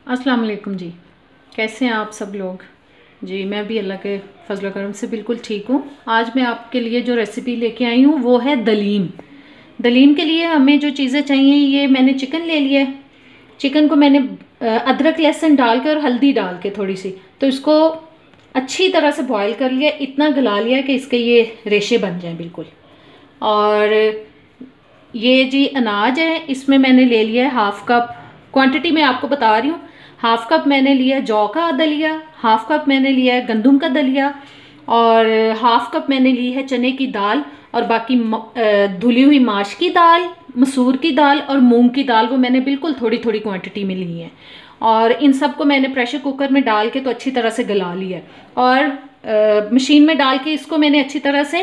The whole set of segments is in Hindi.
अस्सलाम वालेकुम जी। कैसे हैं आप सब लोग जी। मैं भी अल्लाह के फजल करम से बिल्कुल ठीक हूँ। आज मैं आपके लिए जो रेसिपी लेके आई हूँ वो है दलीम। दलीम के लिए हमें जो चीज़ें चाहिए, ये मैंने चिकन ले लिया है। चिकन को मैंने अदरक लहसुन डाल के और हल्दी डाल के थोड़ी सी, तो इसको अच्छी तरह से बॉयल कर लिया, इतना गला लिया कि इसके ये रेशे बन जाएं बिल्कुल। और ये जी अनाज है, इसमें मैंने ले लिया है हाफ कप। क्वांटिटी मैं आपको बता रही हूँ। हाफ कप मैंने लिया जौ का दलिया, हाफ कप मैंने लिया है गंदम का दलिया, और हाफ कप मैंने ली है चने की दाल, और बाकी धुली हुई माश की दाल, मसूर की दाल और मूंग की दाल, वो मैंने बिल्कुल थोड़ी थोड़ी क्वांटिटी में ली है। और इन सब को मैंने प्रेशर कुकर में डाल के तो अच्छी तरह से गला लिया, और मशीन में डाल के इसको मैंने अच्छी तरह से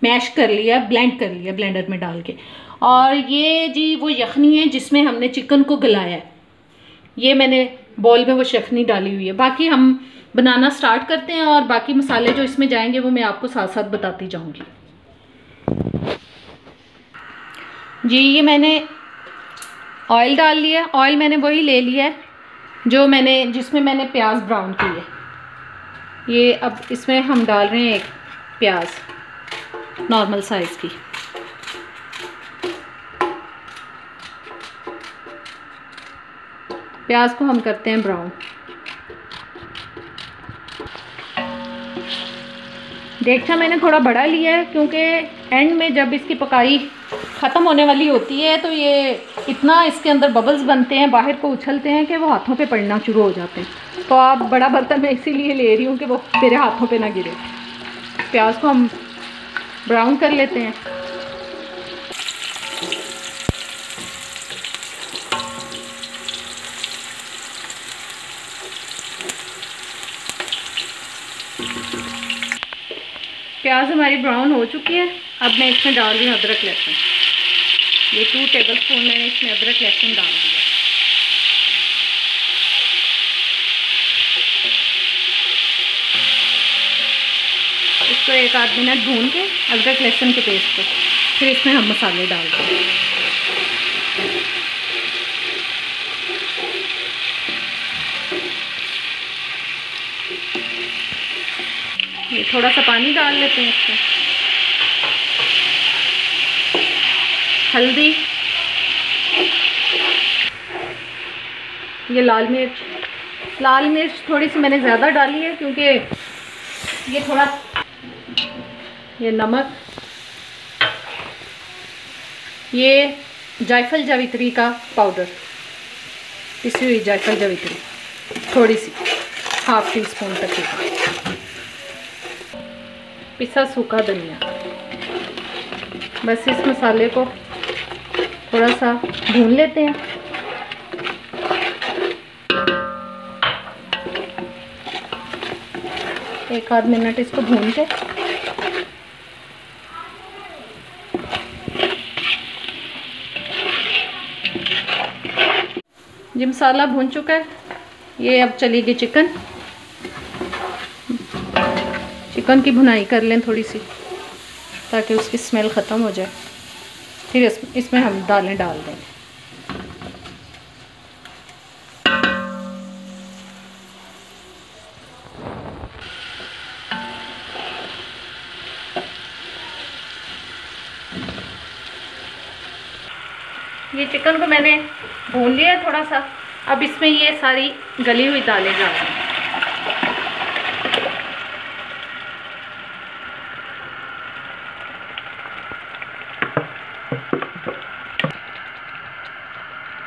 मैश कर लिया, ब्लेंड कर लिया ब्लेंडर में डाल के। और ये जी वो यखनी है जिसमें हमने चिकन को गलाया है, ये मैंने बॉल में वो यखनी डाली हुई है। बाकी हम बनाना स्टार्ट करते हैं, और बाकी मसाले जो इसमें जाएंगे वो मैं आपको साथ साथ बताती जाऊंगी जी। ये मैंने ऑयल डाल लिया। ऑयल मैंने वही ले लिया है जिसमें मैंने प्याज ब्राउन की है। ये अब इसमें हम डाल रहे हैं एक प्याज नॉर्मल साइज़ की। प्याज को हम करते हैं ब्राउन। देगचा मैंने थोड़ा बड़ा लिया है, क्योंकि एंड में जब इसकी पकाई ख़त्म होने वाली होती है तो ये इतना इसके अंदर बबल्स बनते हैं, बाहर को उछलते हैं कि वो हाथों पे पड़ना शुरू हो जाते हैं। तो आप बड़ा बर्तन मैं इसीलिए ले रही हूँ कि वो मेरे हाथों पे ना गिरे। प्याज को हम ब्राउन कर लेते हैं। प्याज हमारी ब्राउन हो चुकी है। अब मैं इसमें डाल रही हूँ अदरक लहसुन। ये 2 टेबलस्पून मैंने इसमें अदरक लहसुन डाल दिया। इसको 1-8 मिनट भून के अदरक लहसुन के पेस्ट को फिर इसमें हम मसाले डाल देंगे। ये थोड़ा सा पानी डाल लेते हैं इसमें। हल्दी, ये लाल मिर्च थोड़ी सी मैंने ज़्यादा डाली है, क्योंकि ये थोड़ा, ये नमक, ये जायफल जावित्री का पाउडर, पिसी हुई जायफल जावित्री थोड़ी सी, ½ टीस्पून तक की, पिसा सूखा धनिया। बस इस मसाले को थोड़ा सा भून लेते हैं। एक आध मिनट इसको भून के जी मसाला भून चुका है। ये अब चलेगी चिकन की भुनाई कर लें थोड़ी सी, ताकि उसकी स्मेल ख़त्म हो जाए। फिर इसमें हम दालें डाल दें। ये चिकन को मैंने भून लिया है थोड़ा सा। अब इसमें ये सारी गली हुई दालें डाल दें।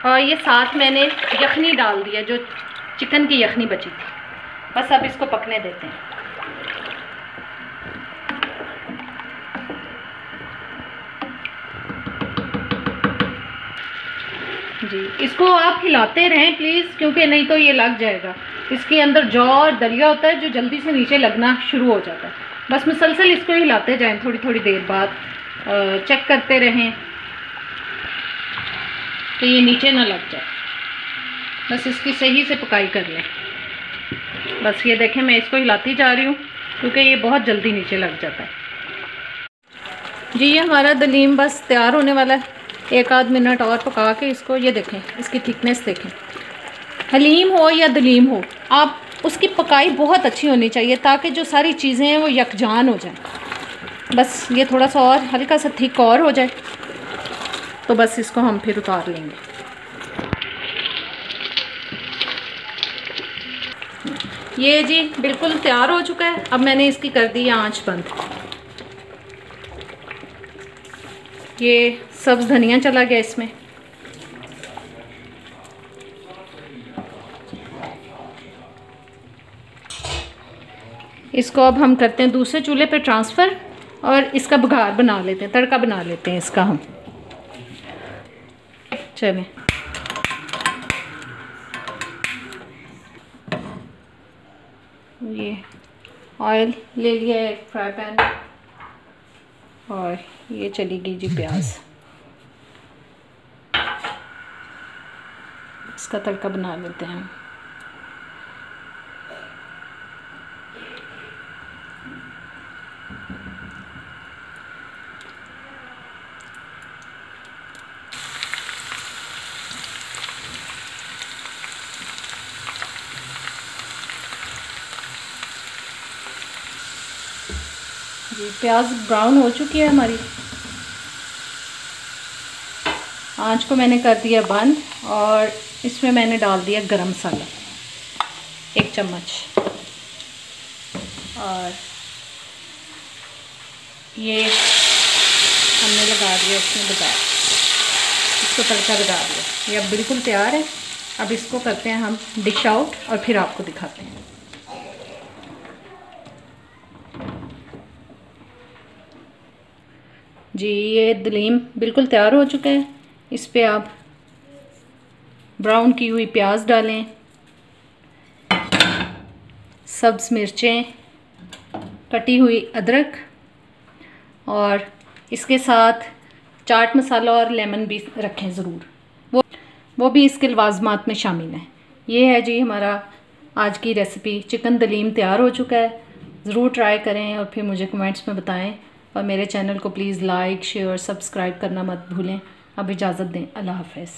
और ये साथ मैंने यखनी डाल दिया, जो चिकन की यखनी बची थी। बस अब इसको पकने देते हैं जी। इसको आप हिलाते रहें प्लीज़, क्योंकि नहीं तो ये लग जाएगा। इसके अंदर जौ और दलिया होता है जो जल्दी से नीचे लगना शुरू हो जाता है। बस मुसलसल इसको हिलाते जाएं, थोड़ी थोड़ी देर बाद चेक करते रहें तो ये नीचे ना लग जाए। बस इसकी सही से पकाई कर लें। बस ये देखें, मैं इसको हिलाती जा रही हूँ क्योंकि ये बहुत जल्दी नीचे लग जाता है जी। ये हमारा दलीम बस तैयार होने वाला है। 1-8 मिनट और पका के इसको, ये देखें इसकी थिकनेस देखें, हलीम हो या दलीम हो, आप उसकी पकाई बहुत अच्छी होनी चाहिए ताकि जो सारी चीज़ें हैं वो यकजान हो जाएं। बस ये थोड़ा सा और हल्का सा थिक और हो जाए तो बस इसको हम फिर उतार लेंगे। ये जी बिल्कुल तैयार हो चुका है। अब मैंने इसकी कर दी आंच बंद। ये सब्ज़ धनिया चला गया इसमें। इसको अब हम करते हैं दूसरे चूल्हे पे ट्रांसफ़र और इसका बघार बना लेते हैं, तड़का बना लेते हैं इसका हम। चलें, ये ऑयल ले लिया है एक फ्राई पैन और ये चली गई जी प्याज। इसका तड़का बना लेते हैं। जी प्याज ब्राउन हो चुकी है हमारी। आंच को मैंने कर दिया बंद और इसमें मैंने डाल दिया गरम मसाला 1 चम्मच और ये हमने लगा दिया इसमें बादाम। इसको तड़का लगा दिया। ये अब बिल्कुल तैयार है। अब इसको करते हैं हम डिश आउट और फिर आपको दिखाते हैं। जी ये दलीम बिल्कुल तैयार हो चुका है। इस पे आप ब्राउन की हुई प्याज डालें, सब्ज़ मिर्चें, कटी हुई अदरक और इसके साथ चाट मसाला और लेमन भी रखें ज़रूर, वो भी इसके लवाज़मात में शामिल है। ये है जी हमारा आज की रेसिपी। चिकन दलीम तैयार हो चुका है। ज़रूर ट्राई करें और फिर मुझे कमेंट्स में बताएं और मेरे चैनल को प्लीज़ लाइक शेयर सब्सक्राइब करना मत भूलें। अब इजाज़त दें। अल्लाह हाफ़िज़।